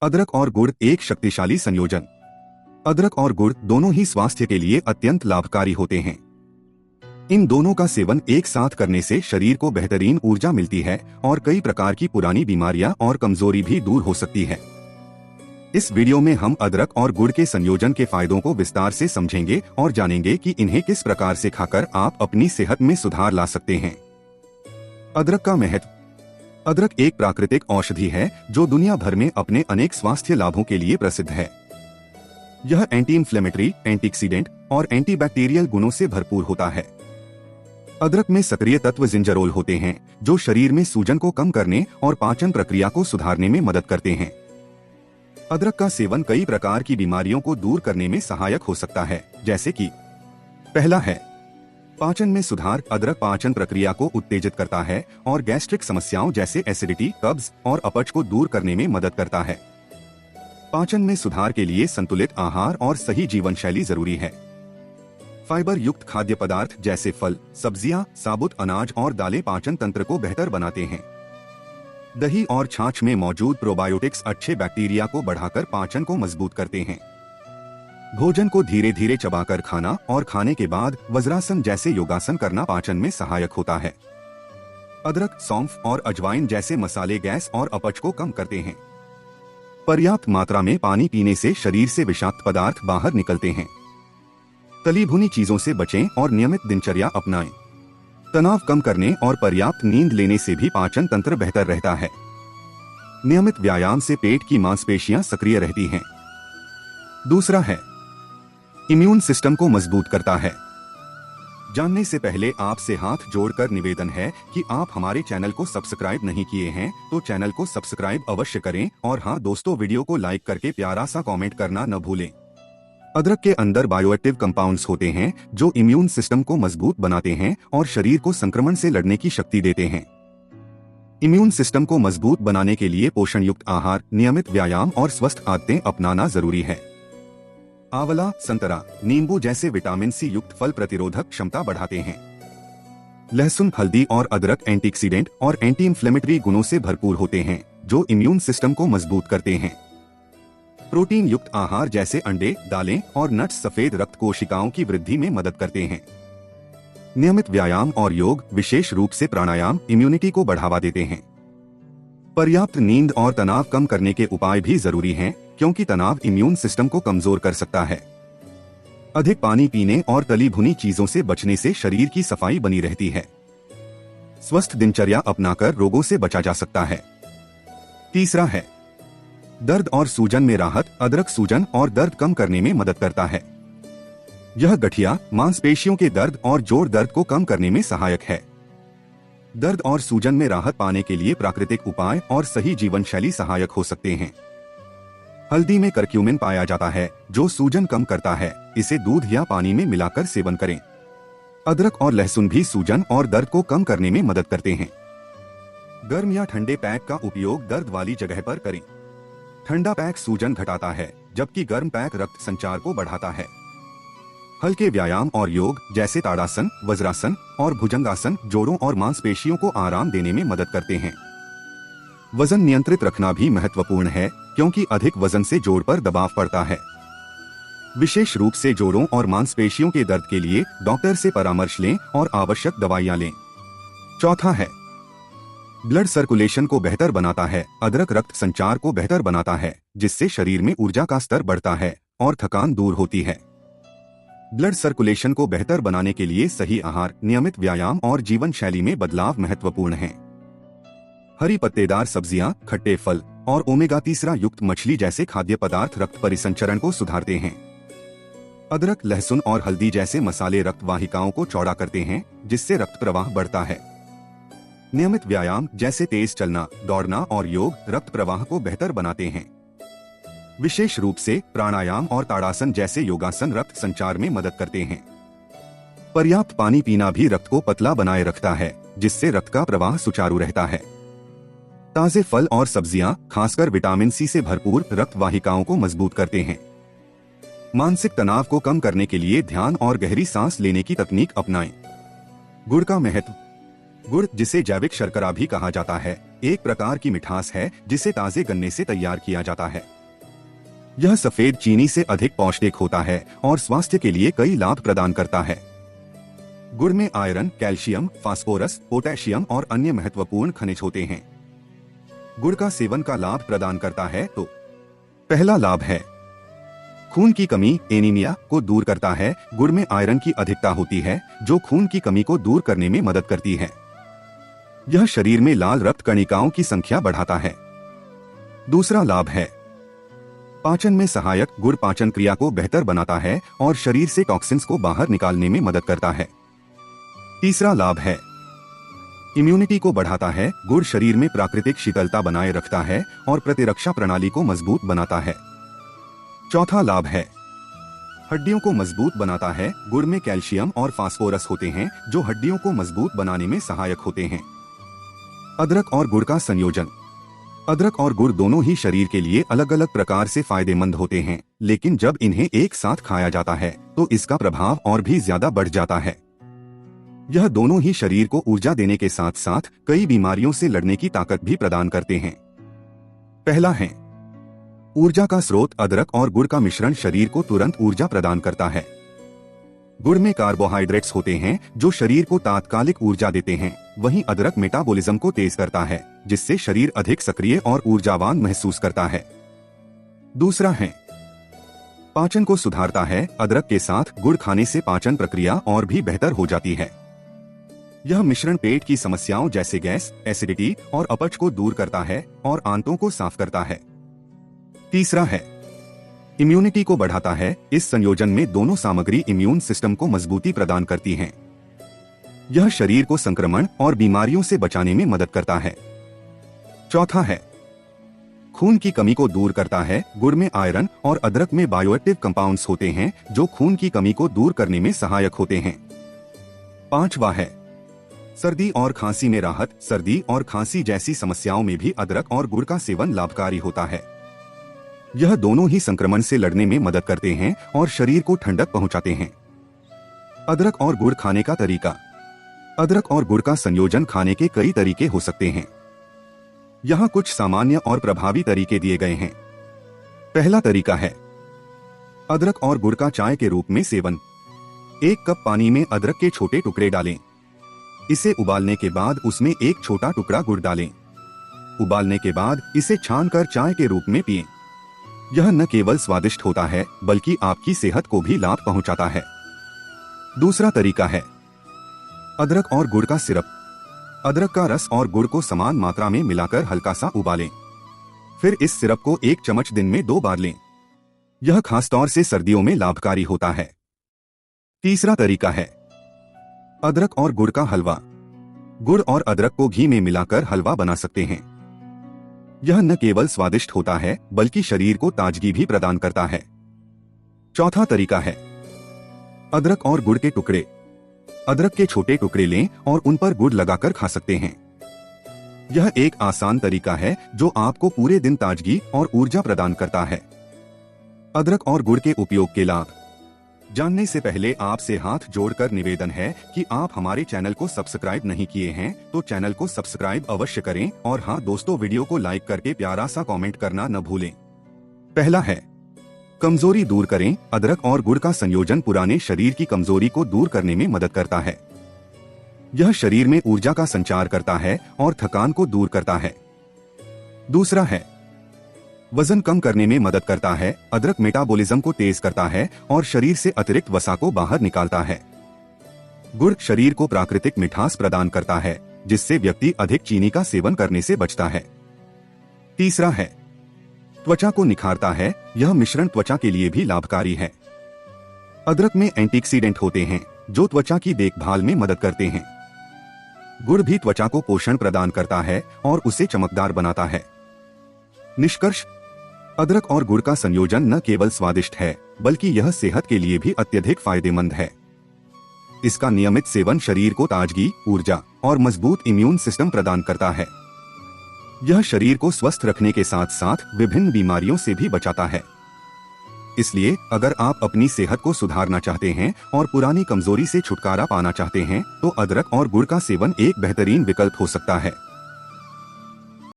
अदरक और गुड़ एक शक्तिशाली संयोजन। अदरक और गुड़ दोनों ही स्वास्थ्य के लिए अत्यंत लाभकारी होते हैं। इन दोनों का सेवन एक साथ करने से शरीर को बेहतरीन ऊर्जा मिलती है और कई प्रकार की पुरानी बीमारियां और कमजोरी भी दूर हो सकती है। इस वीडियो में हम अदरक और गुड़ के संयोजन के फायदों को विस्तार से समझेंगे और जानेंगे कि इन्हें किस प्रकार से खाकर आप अपनी सेहत में सुधार ला सकते हैं। अदरक का महत्व। अदरक एक प्राकृतिक औषधि है जो दुनिया भर में अपने अनेक स्वास्थ्य लाभों के लिए प्रसिद्ध है। यह एंटी इंफ्लेमेटरी, एंटीऑक्सीडेंट और एंटीबैक्टीरियल गुणों से भरपूर होता है। अदरक में सक्रिय तत्व जिंजरोल होते हैं जो शरीर में सूजन को कम करने और पाचन प्रक्रिया को सुधारने में मदद करते हैं। अदरक का सेवन कई प्रकार की बीमारियों को दूर करने में सहायक हो सकता है, जैसे कि पहला है पाचन में सुधार। अदरक पाचन प्रक्रिया को उत्तेजित करता है और गैस्ट्रिक समस्याओं जैसे एसिडिटी, कब्ज और अपच को दूर करने में मदद करता है। पाचन में सुधार के लिए संतुलित आहार और सही जीवन शैली जरूरी है। फाइबर युक्त खाद्य पदार्थ जैसे फल, सब्जियां, साबुत अनाज और दालें पाचन तंत्र को बेहतर बनाते हैं। दही और छाछ में मौजूद प्रोबायोटिक्स अच्छे बैक्टीरिया को बढ़ाकर पाचन को मजबूत करते हैं। भोजन को धीरे धीरे चबाकर खाना और खाने के बाद वज्रासन जैसे योगासन करना पाचन में सहायक होता है। अदरक, सौंफ और अजवाइन जैसे मसाले गैस और अपच को कम करते हैं। पर्याप्त मात्रा में पानी पीने से शरीर से विषाक्त पदार्थ बाहर निकलते हैं। तली भुनी चीजों से बचें और नियमित दिनचर्या अपनाएं। तनाव कम करने और पर्याप्त नींद लेने से भी पाचन तंत्र बेहतर रहता है। नियमित व्यायाम से पेट की मांसपेशियां सक्रिय रहती हैं। दूसरा है इम्यून सिस्टम को मजबूत करता है। जानने से पहले आपसे हाथ जोड़कर निवेदन है कि आप हमारे चैनल को सब्सक्राइब नहीं किए हैं तो चैनल को सब्सक्राइब अवश्य करें और हाँ दोस्तों, वीडियो को लाइक करके प्यारा सा कमेंट करना न भूलें। अदरक के अंदर बायोएक्टिव कंपाउंड्स होते हैं जो इम्यून सिस्टम को मजबूत बनाते हैं और शरीर को संक्रमण से लड़ने की शक्ति देते हैं। इम्यून सिस्टम को मजबूत बनाने के लिए पोषण युक्त आहार, नियमित व्यायाम और स्वस्थ आदतें अपनाना जरूरी है। आंवला, संतरा, नींबू जैसे विटामिन सी युक्त फल प्रतिरोधक क्षमता बढ़ाते हैं। लहसुन, हल्दी और अदरक एंटीऑक्सीडेंट और एंटी इंफ्लेमेटरी गुणों से भरपूर होते हैं जो इम्यून सिस्टम को मजबूत करते हैं। प्रोटीन युक्त आहार जैसे अंडे, दालें और नट्स सफेद रक्त कोशिकाओं की वृद्धि में मदद करते हैं। नियमित व्यायाम और योग, विशेष रूप से प्राणायाम, इम्यूनिटी को बढ़ावा देते हैं। पर्याप्त नींद और तनाव कम करने के उपाय भी जरूरी हैं क्योंकि तनाव इम्यून सिस्टम को कमजोर कर सकता है। अधिक पानी पीने और तली भुनी चीजों से बचने से शरीर की सफाई बनी रहती है। स्वस्थ दिनचर्या अपनाकर रोगों से बचा जा सकता है। तीसरा है दर्द और सूजन में राहत। अदरक सूजन और दर्द कम करने में मदद करता है। यह गठिया, मांसपेशियों के दर्द और जोड़ दर्द को कम करने में सहायक है। दर्द और सूजन में राहत पाने के लिए प्राकृतिक उपाय और सही जीवन शैली सहायक हो सकते हैं। हल्दी में करक्यूमिन पाया जाता है जो सूजन कम करता है। इसे दूध या पानी में मिलाकर सेवन करें। अदरक और लहसुन भी सूजन और दर्द को कम करने में मदद करते हैं। गर्म या ठंडे पैक का उपयोग दर्द वाली जगह पर करें। ठंडा पैक सूजन घटाता है जबकि गर्म पैक रक्त संचार को बढ़ाता है। हल्के व्यायाम और योग जैसे ताड़ासन, वज्रासन और भुजंगासन जोड़ों और मांसपेशियों को आराम देने में मदद करते हैं। वजन नियंत्रित रखना भी महत्वपूर्ण है क्योंकि अधिक वजन से जोड़ पर दबाव पड़ता है। विशेष रूप से जोड़ों और मांसपेशियों के दर्द के लिए डॉक्टर से परामर्श लें और आवश्यक दवाइयां लें। चौथा है ब्लड सर्कुलेशन को बेहतर बनाता है। अदरक रक्त संचार को बेहतर बनाता है जिससे शरीर में ऊर्जा का स्तर बढ़ता है और थकान दूर होती है। ब्लड सर्कुलेशन को बेहतर बनाने के लिए सही आहार, नियमित व्यायाम और जीवन शैली में बदलाव महत्वपूर्ण हैं। हरी पत्तेदार सब्जियां, खट्टे फल और ओमेगा 3 युक्त मछली जैसे खाद्य पदार्थ रक्त परिसंचरण को सुधारते हैं। अदरक, लहसुन और हल्दी जैसे मसाले रक्त वाहिकाओं को चौड़ा करते हैं जिससे रक्त प्रवाह बढ़ता है। नियमित व्यायाम जैसे तेज चलना, दौड़ना और योग रक्त प्रवाह को बेहतर बनाते हैं। विशेष रूप से प्राणायाम और ताड़ासन जैसे योगासन रक्त संचार में मदद करते हैं। पर्याप्त पानी पीना भी रक्त को पतला बनाए रखता है जिससे रक्त का प्रवाह सुचारू रहता है। ताजे फल और सब्जियां खासकर विटामिन सी से भरपूर रक्त वाहिकाओं को मजबूत करते हैं। मानसिक तनाव को कम करने के लिए ध्यान और गहरी सांस लेने की तकनीक अपनाएं। गुड़ का महत्व। गुड़, जिसे जैविक शर्करा भी कहा जाता है, एक प्रकार की मिठास है जिसे ताजे गन्ने से तैयार किया जाता है। यह सफेद चीनी से अधिक पौष्टिक होता है और स्वास्थ्य के लिए कई लाभ प्रदान करता है। गुड़ में आयरन, कैल्शियम, फास्फोरस, पोटेशियम और अन्य महत्वपूर्ण खनिज होते हैं। गुड़ का सेवन का लाभ प्रदान करता है तो पहला लाभ है खून की कमी, एनीमिया को दूर करता है। गुड़ में आयरन की अधिकता होती है जो खून की कमी को दूर करने में मदद करती है। यह शरीर में लाल रक्त कणिकाओं की संख्या बढ़ाता है। दूसरा लाभ है पाचन में सहायक। गुड़ पाचन क्रिया को बेहतर बनाता है और शरीर से टॉक्सिन्स को बाहर निकालने में मदद करता है। तीसरा लाभ है इम्यूनिटी को बढ़ाता है। गुड़ शरीर में प्राकृतिक शीतलता बनाए रखता है और प्रतिरक्षा प्रणाली को मजबूत बनाता है। चौथा लाभ है हड्डियों को मजबूत बनाता है। गुड़ में कैल्शियम और फास्फोरस होते हैं जो हड्डियों को मजबूत बनाने में सहायक होते हैं। अदरक और गुड़ का संयोजन। अदरक और गुड़ दोनों ही शरीर के लिए अलग अलग प्रकार से फायदेमंद होते हैं, लेकिन जब इन्हें एक साथ खाया जाता है तो इसका प्रभाव और भी ज्यादा बढ़ जाता है। यह दोनों ही शरीर को ऊर्जा देने के साथ साथ कई बीमारियों से लड़ने की ताकत भी प्रदान करते हैं। पहला है ऊर्जा का स्रोत। अदरक और गुड़ का मिश्रण शरीर को तुरंत ऊर्जा प्रदान करता है। गुड़ में कार्बोहाइड्रेट्स होते हैं जो शरीर को तात्कालिक ऊर्जा देते हैं, वहीं अदरक मेटाबॉलिज्म को तेज करता है जिससे शरीर अधिक सक्रिय और ऊर्जावान महसूस करता है। दूसरा है पाचन को सुधारता है। अदरक के साथ गुड़ खाने से पाचन प्रक्रिया और भी बेहतर हो जाती है। यह मिश्रण पेट की समस्याओं जैसे गैस, एसिडिटी और अपच को दूर करता है और आंतों को साफ करता है। तीसरा है इम्यूनिटी को बढ़ाता है। इस संयोजन में दोनों सामग्री इम्यून सिस्टम को मजबूती प्रदान करती हैं। यह शरीर को संक्रमण और बीमारियों से बचाने में मदद करता है। चौथा है खून की कमी को दूर करता है। गुड़ में आयरन और अदरक में बायोएक्टिव कंपाउंड्स होते हैं जो खून की कमी को दूर करने में सहायक होते हैं। पांचवा है सर्दी और खांसी में राहत। सर्दी और खांसी जैसी समस्याओं में भी अदरक और गुड़ का सेवन लाभकारी होता है। यह दोनों ही संक्रमण से लड़ने में मदद करते हैं और शरीर को ठंडक पहुंचाते हैं। अदरक और गुड़ खाने का तरीका। अदरक और गुड़ का संयोजन खाने के कई तरीके हो सकते हैं। यहाँ कुछ सामान्य और प्रभावी तरीके दिए गए हैं। पहला तरीका है अदरक और गुड़ का चाय के रूप में सेवन। 1 कप पानी में अदरक के छोटे टुकड़े डालें। इसे उबालने के बाद उसमें एक छोटा टुकड़ा गुड़ डालें। उबालने के बाद इसे छानकर चाय के रूप में पिएं। यह न केवल स्वादिष्ट होता है बल्कि आपकी सेहत को भी लाभ पहुंचाता है। दूसरा तरीका है अदरक और गुड़ का सिरप। अदरक का रस और गुड़ को समान मात्रा में मिलाकर हल्का सा उबालें। फिर इस सिरप को 1 चम्मच दिन में 2 बार लें। यह खासतौर से सर्दियों में लाभकारी होता है। तीसरा तरीका है अदरक और गुड़ का हलवा। गुड़ और अदरक को घी में मिलाकर हलवा बना सकते हैं। यह न केवल स्वादिष्ट होता है बल्कि शरीर को ताजगी भी प्रदान करता है। चौथा तरीका है अदरक और गुड़ के टुकड़े। अदरक के छोटे टुकड़े लें और उन पर गुड़ लगाकर खा सकते हैं। यह एक आसान तरीका है जो आपको पूरे दिन ताजगी और ऊर्जा प्रदान करता है। अदरक और गुड़ के उपयोग के लाभ जानने से पहले आपसे हाथ जोड़कर निवेदन है कि आप हमारे चैनल को सब्सक्राइब नहीं किए हैं तो चैनल को सब्सक्राइब अवश्य करें और हाँ दोस्तों, वीडियो को लाइक करके प्यारा सा कमेंट करना न भूलें। पहला है कमजोरी दूर करें। अदरक और गुड़ का संयोजन पुराने शरीर की कमजोरी को दूर करने में मदद करता है। यह शरीर में ऊर्जा का संचार करता है और थकान को दूर करता है। दूसरा है वजन कम करने में मदद करता है। अदरक मेटाबॉलिज्म को तेज करता है और शरीर से अतिरिक्त वसा को बाहर निकालता है। गुड़ शरीर को प्राकृतिक मिठास प्रदान करता है जिससे व्यक्ति अधिक चीनी का सेवन करने से बचता है। तीसरा है त्वचा को निखारता है। यह मिश्रण त्वचा के लिए भी लाभकारी है। अदरक में एंटीऑक्सीडेंट होते हैं जो त्वचा की देखभाल में मदद करते हैं। गुड़ भी त्वचा को पोषण प्रदान करता है और उसे चमकदार बनाता है। निष्कर्ष अदरक और गुड़ का संयोजन न केवल स्वादिष्ट है बल्कि यह सेहत के लिए भी अत्यधिक फायदेमंद है। इसका नियमित सेवन शरीर को ताजगी, ऊर्जा और मजबूत इम्यून सिस्टम प्रदान करता है। यह शरीर को स्वस्थ रखने के साथ साथ विभिन्न बीमारियों से भी बचाता है। इसलिए अगर आप अपनी सेहत को सुधारना चाहते हैं और पुरानी कमजोरी से छुटकारा पाना चाहते हैं तो अदरक और गुड़ का सेवन एक बेहतरीन विकल्प हो सकता है।